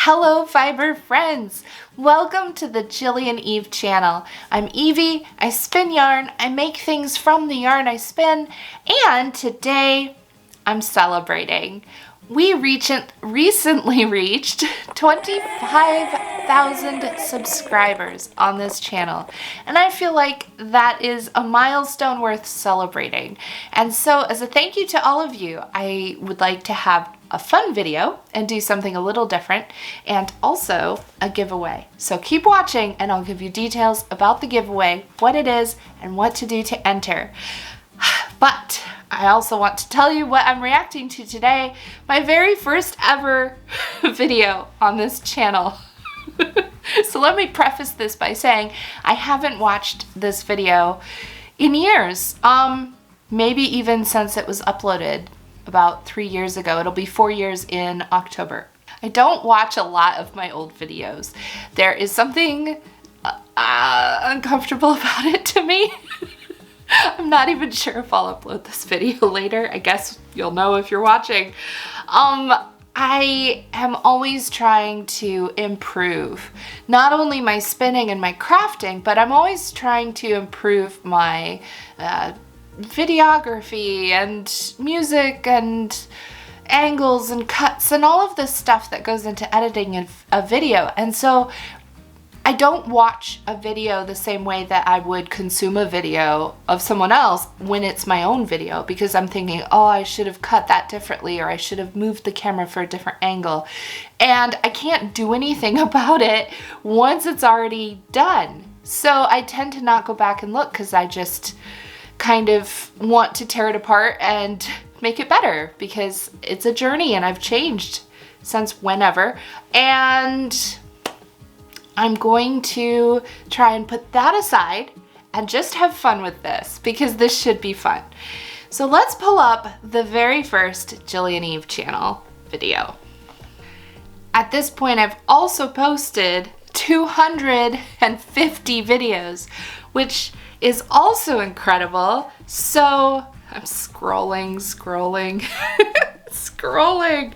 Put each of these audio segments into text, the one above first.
Hello fiber friends! Welcome to the JillianEve channel. I'm Evie, I spin yarn, I make things from the yarn I spin, and today I'm celebrating. We recently reached 25,000 subscribers on this channel, and I feel like that is a milestone worth celebrating. And so as a thank you to all of you, I would like to have a fun video and do something a little different, and also a giveaway. So keep watching and I'll give you details about the giveaway, what it is, and what to do to enter. But I also want to tell you what I'm reacting to today, my very first ever video on this channel. So let me preface this by saying I haven't watched this video in years, maybe even since it was uploaded about 3 years ago. It'll be 4 years in October. I don't watch a lot of my old videos. There is something uncomfortable about it to me. I'm not even sure if I'll upload this video later. I guess you'll know if you're watching. I am always trying to improve not only my spinning and my crafting, but I'm always trying to improve my videography and music and angles and cuts and all of this stuff that goes into editing a video. And so I don't watch a video the same way that I would consume a video of someone else when it's my own video, because I'm thinking, oh, I should have cut that differently, or I should have moved the camera for a different angle. And I can't do anything about it once it's already done. So I tend to not go back and look because I just kind of want to tear it apart and make it better, because it's a journey and I've changed since whenever. And I'm going to try and put that aside and just have fun with this, because this should be fun. So let's pull up the very first JillianEve channel video. At this point, I've also posted 250 videos, which is also incredible. So I'm scrolling, scrolling.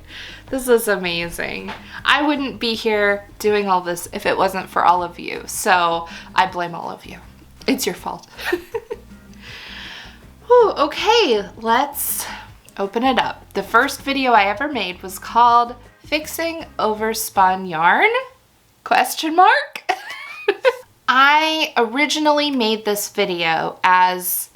This is amazing. I wouldn't be here doing all this if it wasn't for all of you. So I blame all of you. It's your fault. Whew, okay, let's open it up. The first video I ever made was called Fixing Overspun Yarn? Question mark? I originally made this video as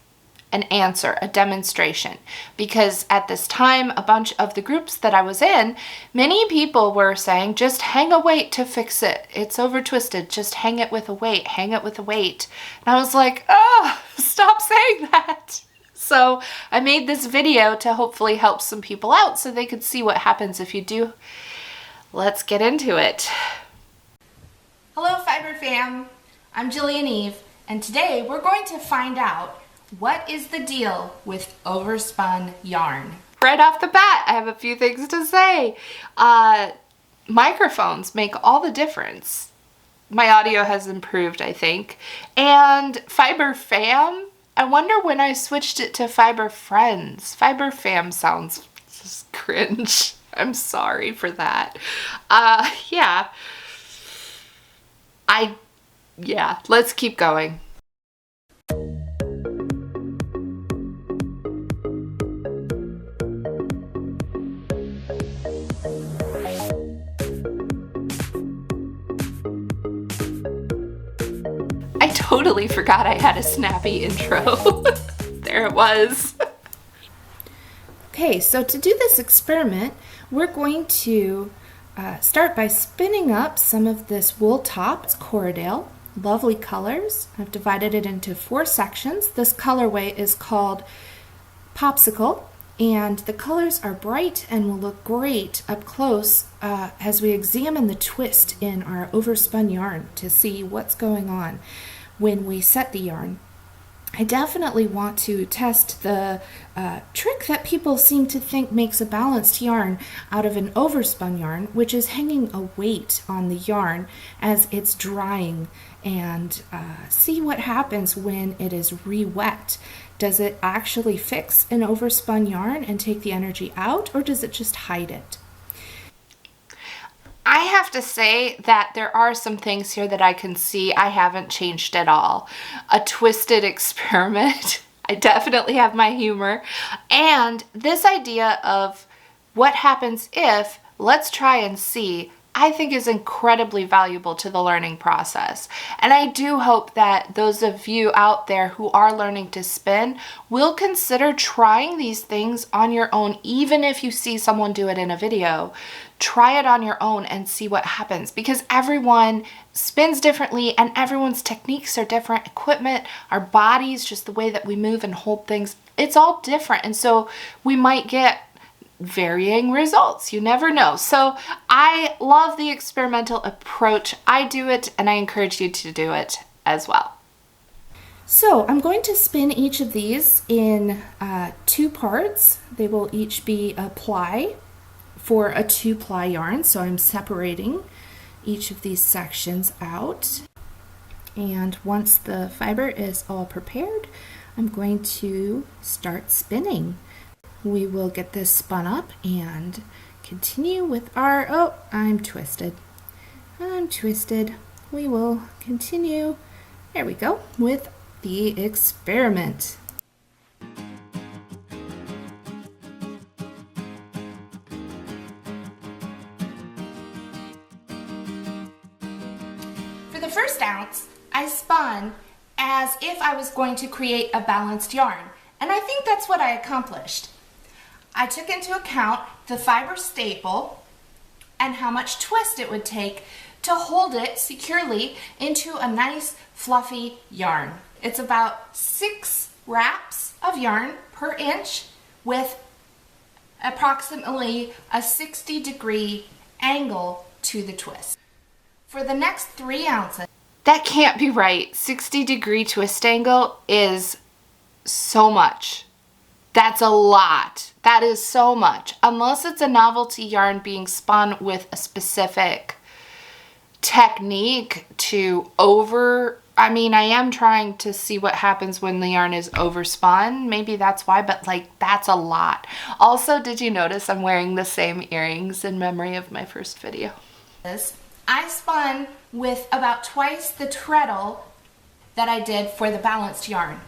an answer, a demonstration, because at this time, a bunch of the groups that I was in, many people were saying, just hang a weight to fix it. It's over twisted. Just hang it with a weight, hang it with a weight. And I was like, oh, stop saying that. So I made this video to hopefully help some people out so they could see what happens if you do. Let's get into it. Hello, Fiber Fam. I'm JillianEve, and today we're going to find out what is the deal with overspun yarn. Right off the bat, I have a few things to say. Microphones make all the difference. My audio has improved, I think. And Fiber Fam, I wonder when I switched it to Fiber Friends. Fiber Fam sounds just cringe. I'm sorry for that. Yeah, let's keep going. I totally forgot I had a snappy intro. There it was. Okay, so to do this experiment, we're going to start by spinning up some of this wool top. It's Corriedale. Lovely colors. I've divided it into 4 sections. This colorway is called Popsicle, and the colors are bright and will look great up close as we examine the twist in our overspun yarn to see what's going on when we set the yarn. I definitely want to test the trick that people seem to think makes a balanced yarn out of an overspun yarn, which is hanging a weight on the yarn as it's drying, and see what happens when it is re-wet. Does it actually fix an overspun yarn and take the energy out, or does it just hide it? I have to say that there are some things here that I can see I haven't changed at all. A twisted experiment. I definitely have my humor. And this idea of what happens if, let's try and see, I think is incredibly valuable to the learning process. And I do hope that those of you out there who are learning to spin will consider trying these things on your own, even if you see someone do it in a video. Try it on your own and see what happens, because everyone spins differently and everyone's techniques are different. Equipment, our bodies, just the way that we move and hold things, it's all different. And so we might get varying results. You never know. So I love the experimental approach. I do it and I encourage you to do it as well. So I'm going to spin each of these in 2 parts. They will each be a ply for a 2-ply yarn. So I'm separating each of these sections out. And once the fiber is all prepared, I'm going to start spinning. We will get this spun up and continue with our, oh, I'm twisted. We will continue, there we go, with the experiment. For the first ounce, I spun as if I was going to create a balanced yarn, and I think that's what I accomplished. I took into account the fiber staple and how much twist it would take to hold it securely into a nice fluffy yarn. It's about 6 wraps of yarn per inch with approximately a 60-degree angle to the twist. For the next 3 ounces, that can't be right. 60-degree twist angle is so much. That's a lot. That is so much. Unless it's a novelty yarn being spun with a specific technique to I am trying to see what happens when the yarn is overspun. Maybe that's why, but like that's a lot. Also, did you notice I'm wearing the same earrings in memory of my first video? I spun with about twice the treadle that I did for the balanced yarn.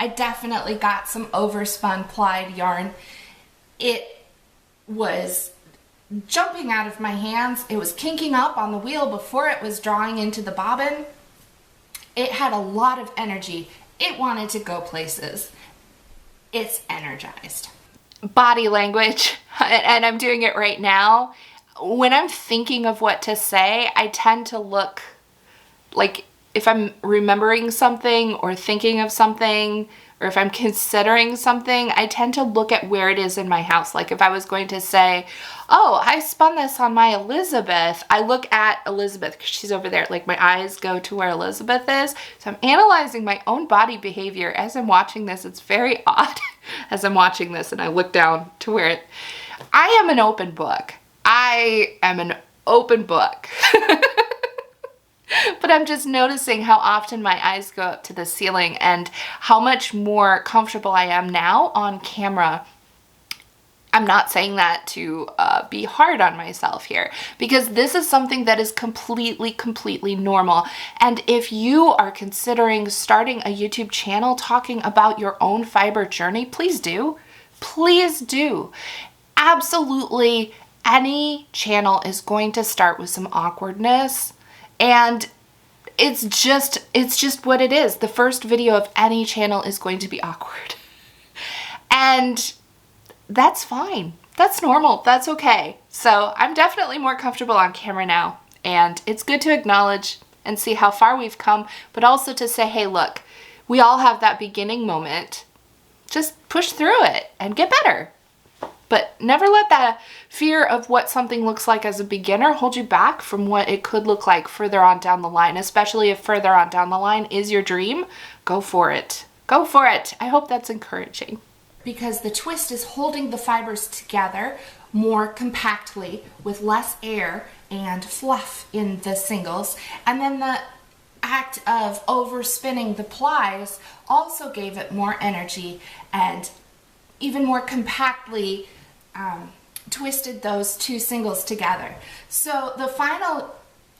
I definitely got some overspun plied yarn. It was jumping out of my hands. It was kinking up on the wheel before it was drawing into the bobbin. It had a lot of energy. It wanted to go places. It's energized. Body language, and I'm doing it right now. When I'm thinking of what to say, I tend to look like if I'm remembering something or thinking of something, or if I'm considering something, I tend to look at where it is in my house. Like if I was going to say, oh, I spun this on my Elizabeth, I look at Elizabeth because she's over there. Like my eyes go to where Elizabeth is. So I'm analyzing my own body behavior as I'm watching this. It's very odd as I'm watching this and I look down to where it, I am an open book. I am an open book. But I'm just noticing how often my eyes go up to the ceiling and how much more comfortable I am now on camera. I'm not saying that to be hard on myself here, because this is something that is completely normal. And if you are considering starting a YouTube channel talking about your own fiber journey, please do. Please do. Absolutely any channel is going to start with some awkwardness. And it's just what it is. The first video of any channel is going to be awkward. And that's fine. That's normal. That's okay. So I'm definitely more comfortable on camera now. And it's good to acknowledge and see how far we've come, but also to say, hey, look, we all have that beginning moment. Just push through it and get better. But never let that fear of what something looks like as a beginner hold you back from what it could look like further on down the line, especially if further on down the line is your dream. Go for it. Go for it. I hope that's encouraging. Because the twist is holding the fibers together more compactly with less air and fluff in the singles. And then the act of overspinning the plies also gave it more energy and even more compactly twisted those two singles together. So the final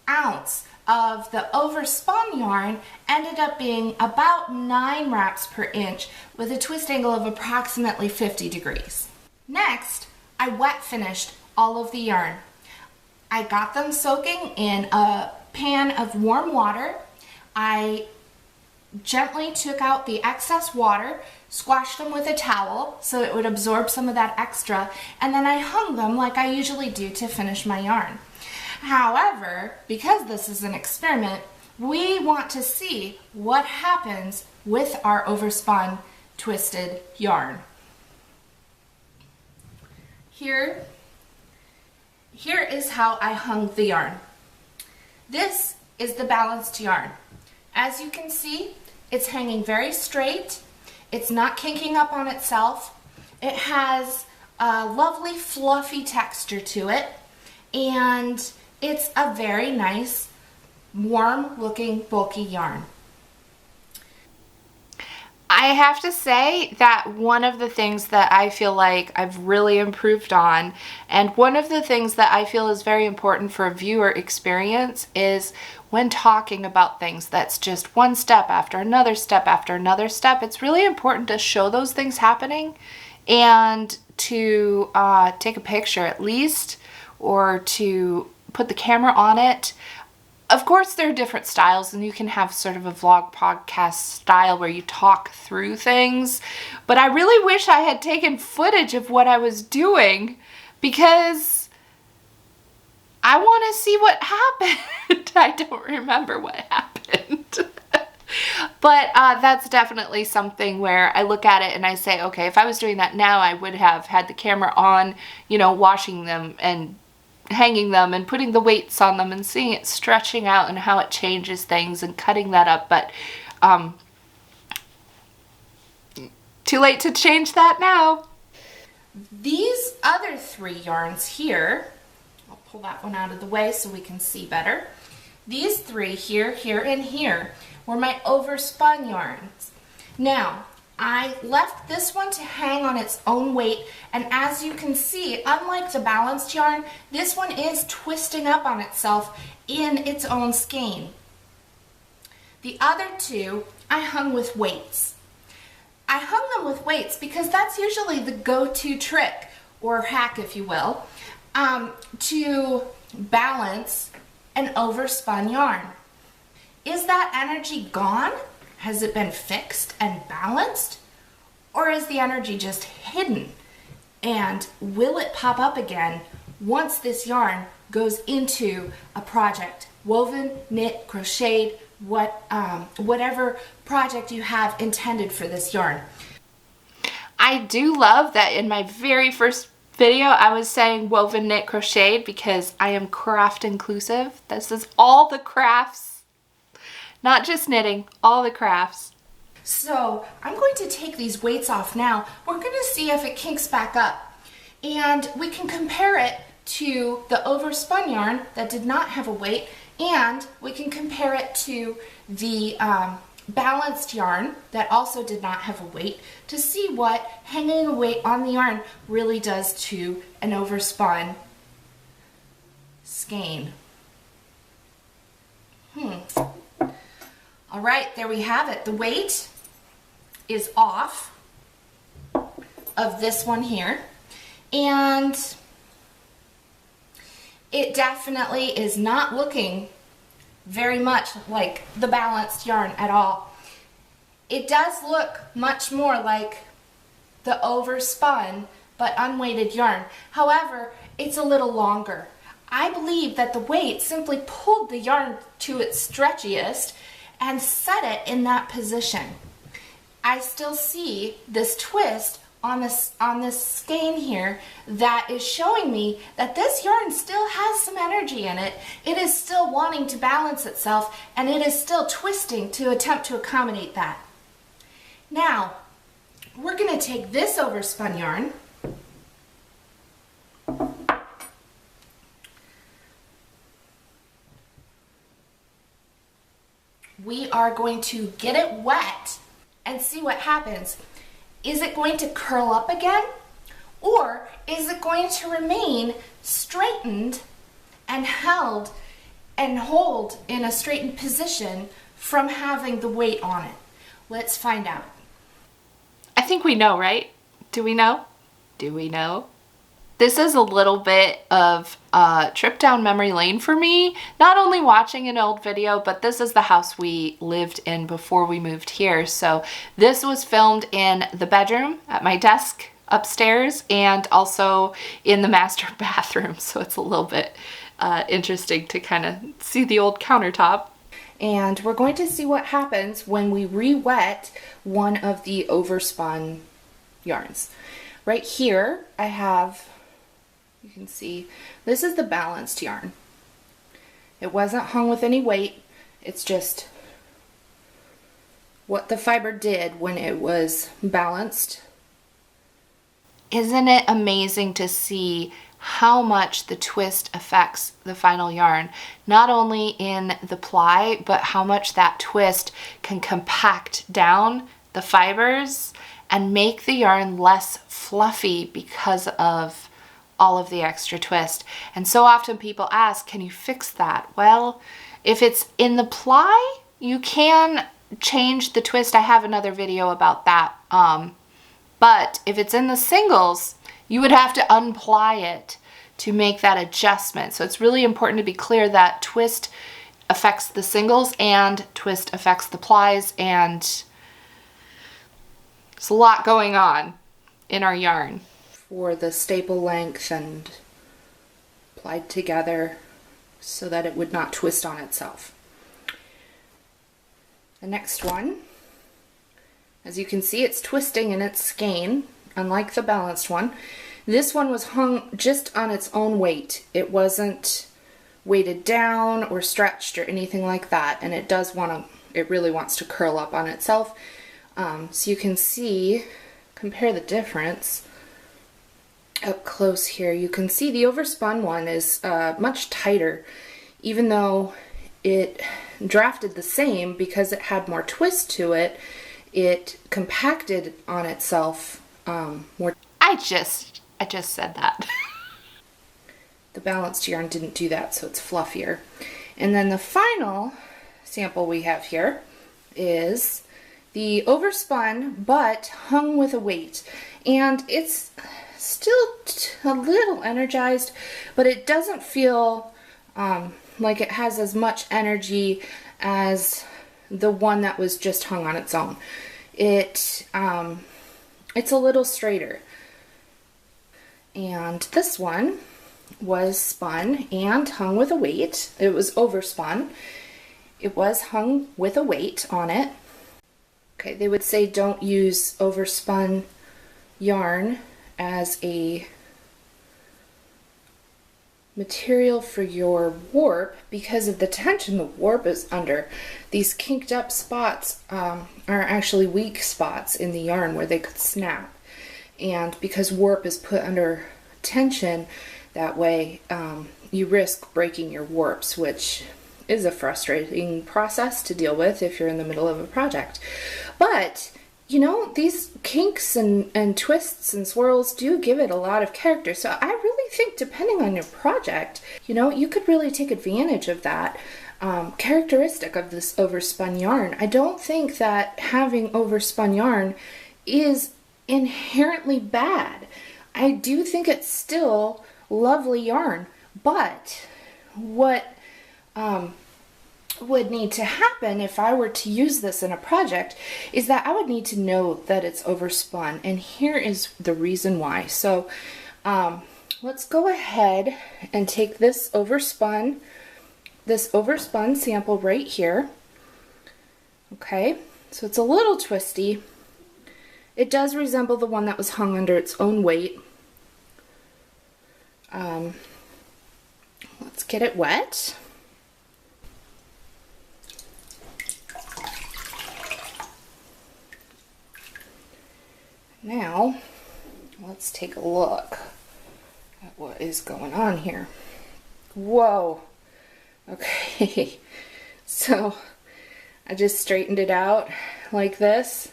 ounce of the overspun yarn ended up being about 9 wraps per inch with a twist angle of approximately 50 degrees. Next, I wet finished all of the yarn. I got them soaking in a pan of warm water. I gently took out the excess water, squashed them with a towel so it would absorb some of that extra, and then I hung them like I usually do to finish my yarn. However, because this is an experiment, we want to see what happens with our overspun twisted yarn. Here is how I hung the yarn. This is the balanced yarn. As you can see, it's hanging very straight. It's not kinking up on itself. It has a lovely fluffy texture to it, and it's a very nice, warm looking, bulky yarn. I have to say that one of the things that I feel like I've really improved on, and one of the things that I feel is very important for a viewer experience, is when talking about things that's just one step after another step after another step, it's really important to show those things happening and to take a picture at least, or to put the camera on it. Of course, there are different styles, and you can have sort of a vlog podcast style where you talk through things, but I really wish I had taken footage of what I was doing, because I want to see what happened. I don't remember what happened. But that's definitely something where I look at it and I say, okay, if I was doing that now, I would have had the camera on, you know, washing them and hanging them and putting the weights on them and seeing it stretching out and how it changes things and cutting that up. But too late to change that now. These other 3 yarns here, I'll pull that one out of the way so we can see better. These 3 here, here, and here were my overspun yarns. Now, I left this one to hang on its own weight, and as you can see, unlike the balanced yarn, this one is twisting up on itself in its own skein. The other 2 I hung with weights. I hung them with weights because that's usually the go-to trick, or hack if you will, to balance an overspun yarn. Is that energy gone? Has it been fixed and balanced? Or is the energy just hidden? And will it pop up again once this yarn goes into a project? Woven, knit, crocheted, whatever project you have intended for this yarn. I do love that in my very first video I was saying woven, knit, crocheted because I am craft inclusive. This is all the crafts, not just knitting, all the crafts. So I'm going to take these weights off now. We're going to see if it kinks back up, and we can compare it to the overspun yarn that did not have a weight, and we can compare it to the balanced yarn that also did not have a weight to see what hanging a weight on the yarn really does to an overspun skein. All right, there we have it. The weight is off of this one here, and it definitely is not looking very much like the balanced yarn at all. It does look much more like the overspun but unweighted yarn. However, it's a little longer. I believe that the weight simply pulled the yarn to its stretchiest and set it in that position. I still see this twist on this skein here that is showing me that this yarn still has some energy in it. It is still wanting to balance itself, and it is still twisting to attempt to accommodate that. Now, we're going to take this overspun yarn, we are going to get it wet and see what happens. Is it going to curl up again, Or is it going to remain straightened and held and hold in a straightened position from having the weight on it? Let's find out. I think we know, right? Do we know? Do we know? This is a little bit of a trip down memory lane for me. Not only watching an old video, but this is the house we lived in before we moved here. So this was filmed in the bedroom at my desk upstairs and also in the master bathroom. So it's a little bit interesting to kind of see the old countertop. And we're going to see what happens when we re-wet one of the overspun yarns. Right here, I have, you can see, this is the balanced yarn. It wasn't hung with any weight. It's just what the fiber did when it was balanced. Isn't it amazing to see how much the twist affects the final yarn? Not only in the ply, but how much that twist can compact down the fibers and make the yarn less fluffy because of all of the extra twist. And so often people ask, can you fix that? Well, if it's in the ply, you can change the twist. I have another video about that. But if it's in the singles, you would have to unply it to make that adjustment. So it's really important to be clear that twist affects the singles and twist affects the plies, and there's a lot going on in our yarn. For the staple length and plied together so that it would not twist on itself. The next one, as you can see, it's twisting in its skein, unlike the balanced one. This one was hung just on its own weight. It wasn't weighted down or stretched or anything like that, and it does want to, it really wants to curl up on itself. So you can see, compare the difference up close here. You can see the overspun one is much tighter, even though it drafted the same because it had more twist to it. It compacted on itself more. I just said that. The balanced yarn didn't do that, so it's fluffier. And then the final sample we have here is the overspun but hung with a weight. And it's still a little energized, but it doesn't feel like it has as much energy as the one that was just hung on its own. It's a little straighter. And this one was spun and hung with a weight. It was overspun. It was hung with a weight on it. Okay, they would say don't use overspun yarn as a material for your warp because of the tension the warp is under. These kinked up spots are actually weak spots in the yarn where they could snap. And because warp is put under tension that way, you risk breaking your warps, which is a frustrating process to deal with if you're in the middle of a project. But you know, these kinks and twists and swirls do give it a lot of character. So I really think, depending on your project, you know, you could really take advantage of that characteristic of this overspun yarn. I don't think that having overspun yarn is inherently bad. I do think it's still lovely yarn, but what would need to happen if I were to use this in a project is that I would need to know that it's overspun, and here is the reason why. So let's go ahead and take this overspun sample right here. Okay, so it's a little twisty. It does resemble the one that was hung under its own weight. Let's get it wet. Now, let's take a look at what is going on here. Whoa. Okay, so I just straightened it out like this,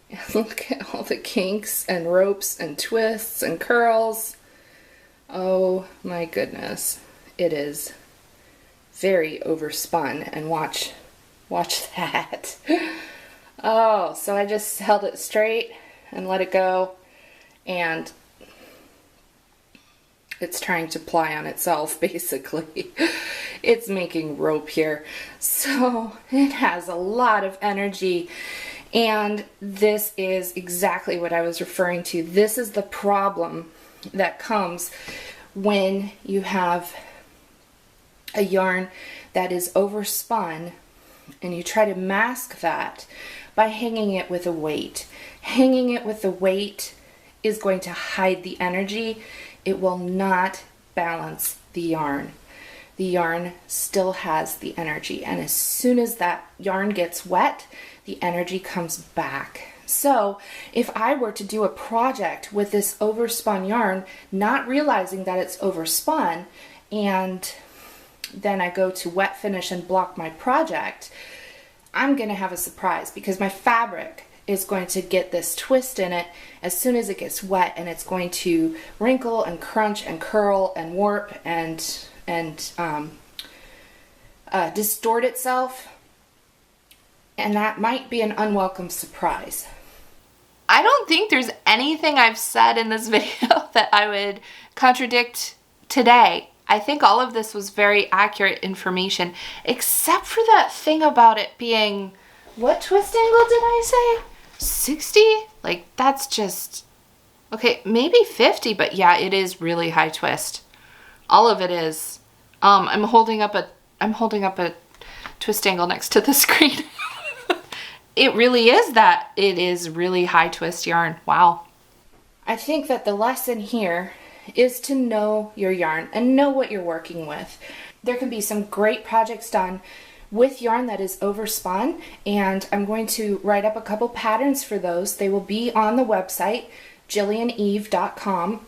And look at all the kinks and ropes and twists and curls. Oh my goodness. It is very overspun, and watch that. Oh, so I just held it straight and let it go, and it's trying to ply on itself, basically. It's making rope here. So it has a lot of energy, and this is exactly what I was referring to. This is the problem that comes when you have a yarn that is overspun and you try to mask that by hanging it with a weight. Hanging it with a weight is going to hide the energy. It will not balance the yarn. The yarn still has the energy, and as soon as that yarn gets wet, the energy comes back. So if I were to do a project with this overspun yarn, not realizing that it's overspun, and then I go to wet finish and block my project, I'm going to have a surprise, because my fabric is going to get this twist in it as soon as it gets wet, and it's going to wrinkle and crunch and curl and warp and distort itself, and that might be an unwelcome surprise. I don't think there's anything I've said in this video that I would contradict today. I think all of this was very accurate information, except for that thing about it being, what twist angle did I say? 60? Like, that's just, okay, maybe 50, but yeah, it is really high twist. All of it is. I'm holding up a twist angle next to the screen. It really is that. It is really high twist yarn. Wow. I think that the lesson here is to know your yarn and know what you're working with. There can be some great projects done with yarn that is overspun, and I'm going to write up a couple patterns for those. They will be on the website, JillianEve.com.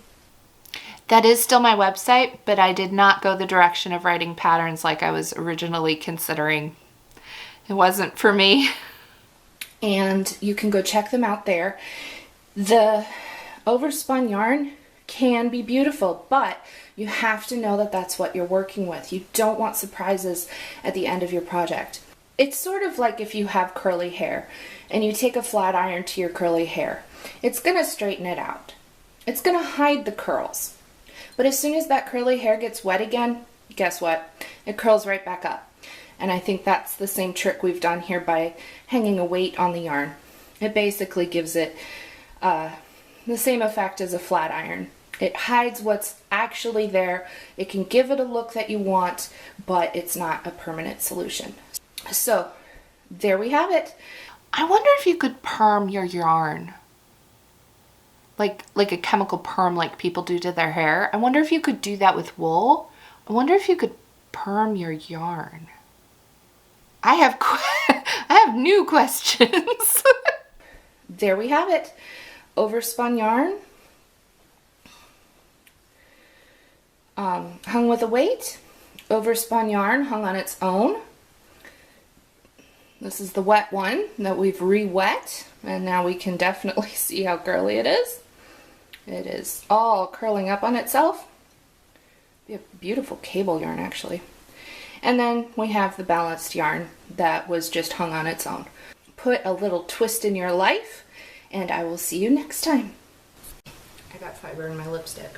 That is still my website, but I did not go the direction of writing patterns like I was originally considering. It wasn't for me. And you can go check them out there. The overspun yarn can be beautiful, but you have to know that that's what you're working with. You don't want surprises at the end of your project. It's sort of like if you have curly hair and you take a flat iron to your curly hair. It's going to straighten it out. It's going to hide the curls. But as soon as that curly hair gets wet again, guess what? It curls right back up. And I think that's the same trick we've done here by hanging a weight on the yarn. It basically gives it the same effect as a flat iron. It hides what's actually there. It can give it a look that you want, but it's not a permanent solution. So there we have it. I wonder if you could perm your yarn. Like a chemical perm like people do to their hair. I wonder if you could do that with wool. I wonder if you could perm your yarn. I have new questions. There we have it. Overspun yarn. Hung with a weight. Overspun yarn hung on its own. This is the wet one that we've re-wet, and now we can definitely see how curly it is. It is all curling up on itself. Be a beautiful cable yarn, actually. And then we have the balanced yarn that was just hung on its own. Put a little twist in your life, and I will see you next time. I got fiber in my lipstick.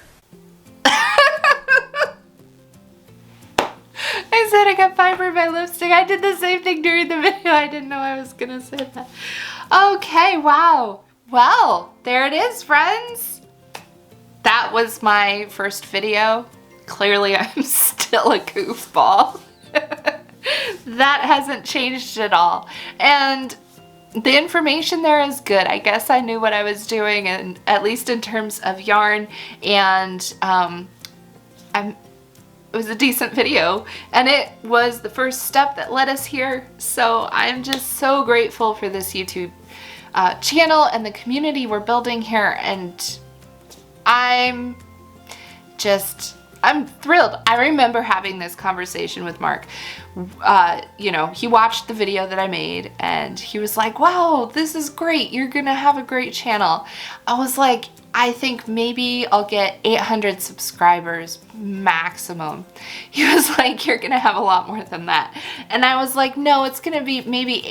I said I got fiber in my lipstick. I did the same thing during the video. I didn't know I was gonna say that. Okay, wow. Well, there it is, friends. That was my first video. Clearly, I'm still a goofball. That hasn't changed at all. And the information there is good. I guess I knew what I was doing, and at least in terms of yarn, and it was a decent video, and it was the first step that led us here. So I'm just so grateful for this YouTube channel and the community we're building here, and I'm just I'm thrilled. I remember having this conversation with Mark. You know, he watched the video that I made and he was like, wow, this is great. You're gonna have a great channel. I was like, I think maybe I'll get 800 subscribers maximum. He was like, you're gonna have a lot more than that. And I was like, no, it's gonna be maybe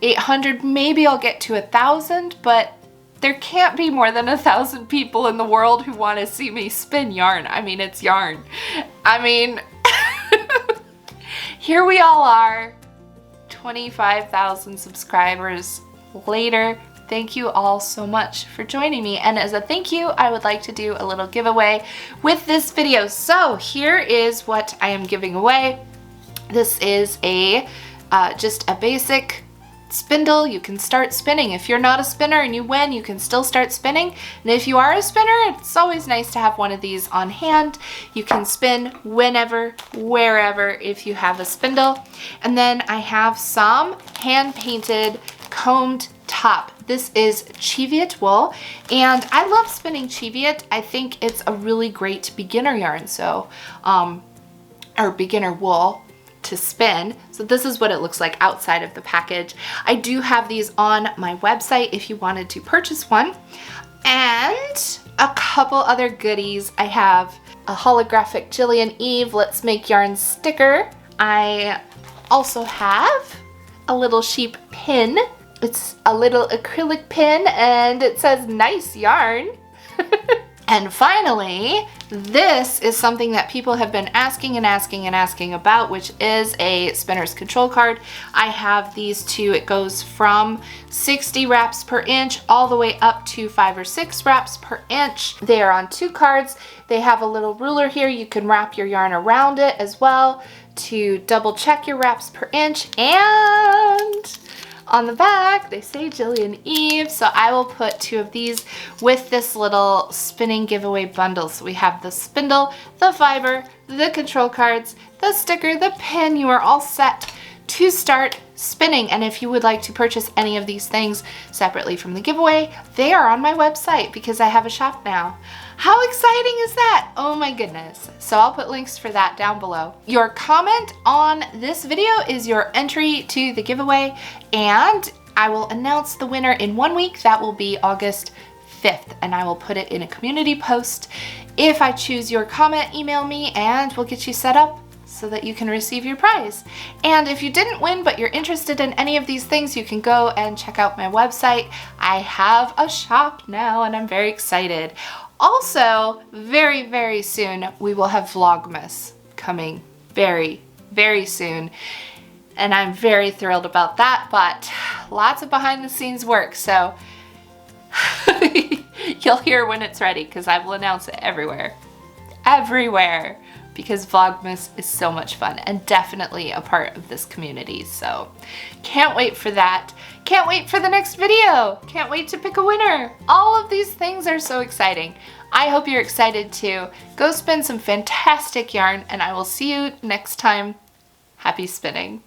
800. Maybe I'll get to 1,000, but there can't be more than 1,000 people in the world who want to see me spin yarn. I mean, it's yarn. I mean, here we all are, 25,000 subscribers later. Thank you all so much for joining me. And as a thank you, I would like to do a little giveaway with this video. So here is what I am giving away. This is just a basic spindle. You can start spinning. If you're not a spinner and you win, you can still start spinning. And if you are a spinner, it's always nice to have one of these on hand. You can spin whenever, wherever, if you have a spindle. And then I have some hand-painted combed top. This is Cheviot wool, and I love spinning Cheviot. I think it's a really great beginner yarn, so or beginner wool to spin. So this is what it looks like outside of the package. I do have these on my website if you wanted to purchase one. And a couple other goodies. I have a holographic JillianEve Let's Make Yarn sticker. I also have a little sheep pin. It's a little acrylic pin and it says nice yarn. And finally, this is something that people have been asking and asking and asking about, which is a spinner's control card. I have these two. It goes from 60 wraps per inch all the way up to 5 or 6 wraps per inch. They are on 2 cards. They have a little ruler here. You can wrap your yarn around it as well to double check your wraps per inch. And on the back, they say JillianEve, so I will put 2 of these with this little spinning giveaway bundle. So we have the spindle, the fiber, the control cards, the sticker, the pin. You are all set to start spinning. And if you would like to purchase any of these things separately from the giveaway, they are on my website because I have a shop now. How exciting is that? Oh my goodness. So I'll put links for that down below. Your comment on this video is your entry to the giveaway, and I will announce the winner in 1 week. That will be August 5th, and I will put it in a community post. If I choose your comment, email me and we'll get you set up so that you can receive your prize. And if you didn't win but you're interested in any of these things, you can go and check out my website. I have a shop now and I'm very excited. Also, very, very soon, we will have Vlogmas coming very, very soon. And I'm very thrilled about that, but lots of behind the scenes work, so you'll hear when it's ready because I will announce it everywhere. Everywhere! Because Vlogmas is so much fun and definitely a part of this community. So can't wait for that. Can't wait for the next video. Can't wait to pick a winner. All of these things are so exciting. I hope you're excited too. Go spin some fantastic yarn and I will see you next time. Happy spinning.